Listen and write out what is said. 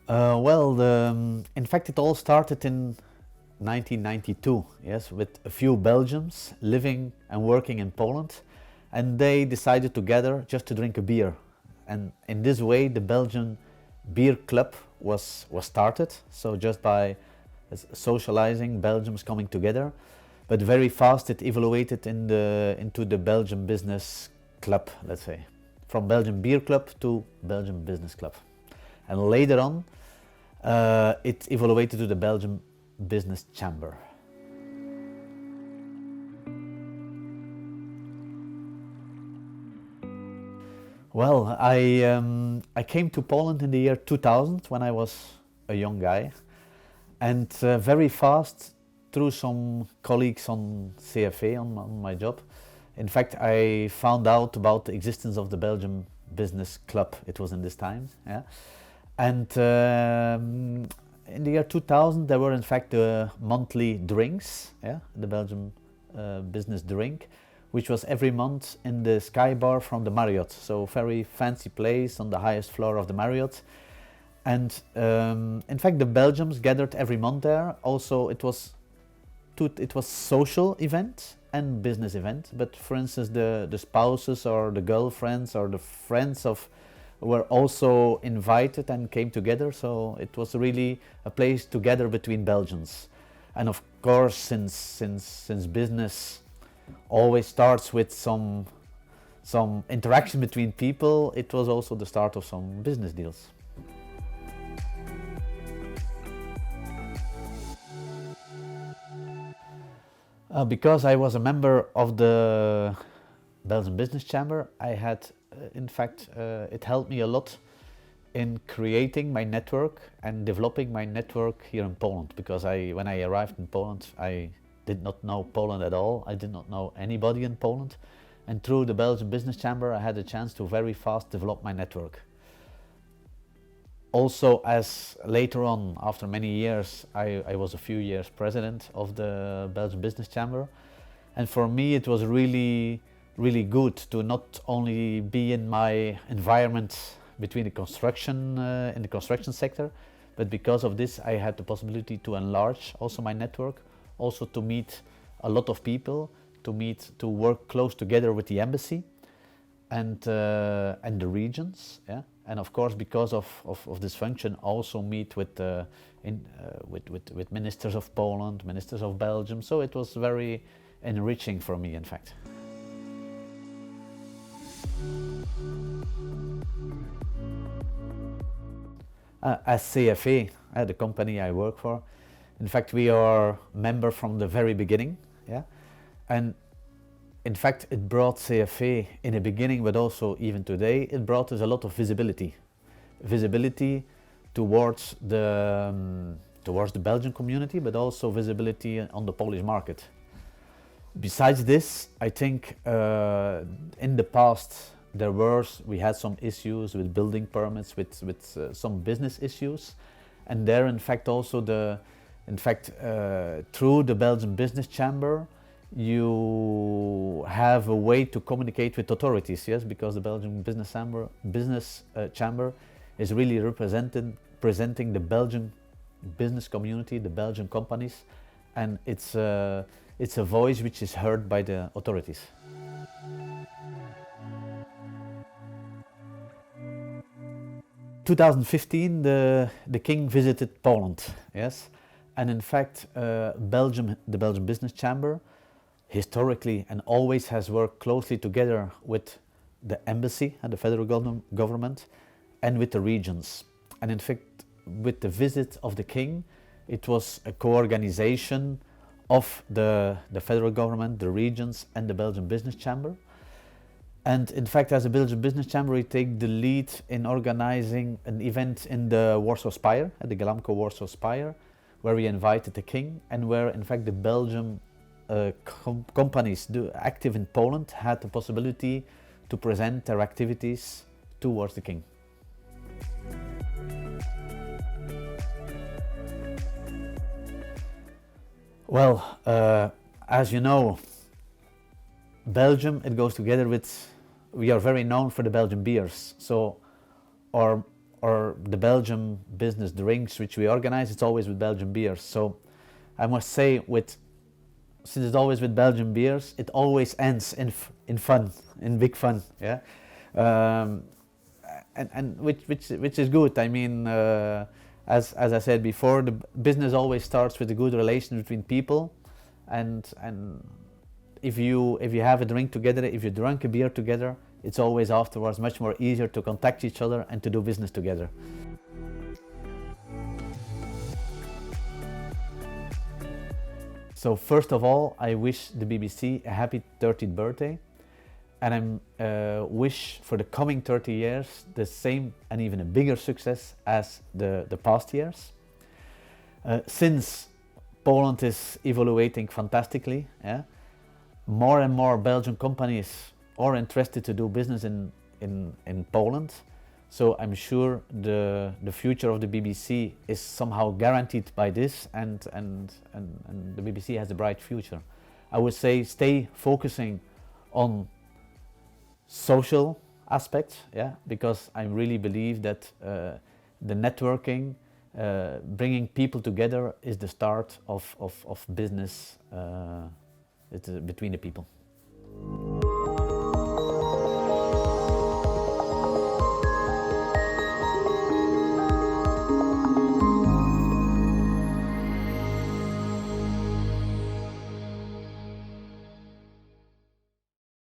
In fact, it all started in 1992, yes, with a few Belgians living and working in Poland, and they decided together just to drink a beer. And in this way, the Belgian Beer Club was started, so just by socializing, Belgians coming together, but very fast it evaluated into the Belgian Business Club, let's say, from Belgian Beer Club to Belgian Business Club. And later on, it evaluated to the Belgian Business Chamber. Well, I came to Poland in the year 2000 when I was a young guy, and very fast, through some colleagues on CFA on my job, in fact, I found out about the existence of the Belgian Business Club. It was in this time, yeah. And in the year 2000, there were in fact the monthly drinks, yeah, the Belgian business drink, which was every month in the Sky Bar from the Marriott. So very fancy place on the highest floor of the Marriott. And in fact, the Belgians gathered every month there. Also, it was social event and business event. But for instance, the spouses or the girlfriends or the friends of were also invited and came together. So it was really a place together between Belgians. And of course, since business always starts with some interaction between people, it was also the start of some business deals. Because I was a member of the Belgian Business Chamber, I had, in fact, it helped me a lot in creating my network and developing my network here in Poland. Because when I arrived in Poland, I did not know Poland at all. I did not know anybody in Poland. And through the Belgian Business Chamber, I had a chance to very fast develop my network. Also, as later on, after many years, I was a few years president of the Belgian Business Chamber. And for me, it was really good to not only be in my environment between the construction, in the construction sector, but because of this, I had the possibility to enlarge also my network, also to meet a lot of people, to work close together with the embassy and the regions, yeah. And of course, because of this function, also meet with ministers of Poland, ministers of Belgium. So it was very enriching for me, in fact. As CFA, the company I work for, in fact, we are member from the very beginning, yeah. And in fact, it brought CFA in the beginning, but also even today, it brought us a lot of visibility towards the Belgian community, but also visibility on the Polish market. Besides this, I think in the past we had some issues with building permits, with some business issues, and there, in fact, also through the Belgian Business Chamber, you have a way to communicate with authorities, yes, because the Belgian Business Chamber is really presenting the Belgian business community, the Belgian companies, and it's a voice which is heard by the authorities. In 2015, the King visited Poland, yes, and in fact, the Belgian Business Chamber historically and always has worked closely together with the embassy and the federal government and with the regions. And in fact, with the visit of the King, it was a co-organization of the federal government, the regions, and the Belgian Business Chamber. And in fact, as a Belgian Business Chamber, we take the lead in organizing an event in the Warsaw Spire, at the Glamco Warsaw Spire, where we invited the King, and where in fact the Belgian companies active in Poland had the possibility to present their activities towards the King. Well, as you know, Belgium, it goes together with, we are very known for the Belgian beers. So our or the Belgian business drinks which we organize, it's always with Belgian beers. So I must say, since it's always with Belgian beers, it always ends in fun, in big fun. Yeah, and which is good. I mean, as I said before, the business always starts with a good relation between people, and if you have a drink together, if you drink a beer together, it's always afterwards much more easier to contact each other and to do business together. So first of all, I wish the BBC a happy 30th birthday, and I wish for the coming 30 years the same and even a bigger success as the past years. Since Poland is evaluating fantastically, yeah, more and more Belgian companies are interested to do business in Poland. So I'm sure the future of the BBC is somehow guaranteed by this, and the BBC has a bright future. I would say stay focusing on social aspects, yeah, because I really believe that the networking, bringing people together, is the start of business between the people.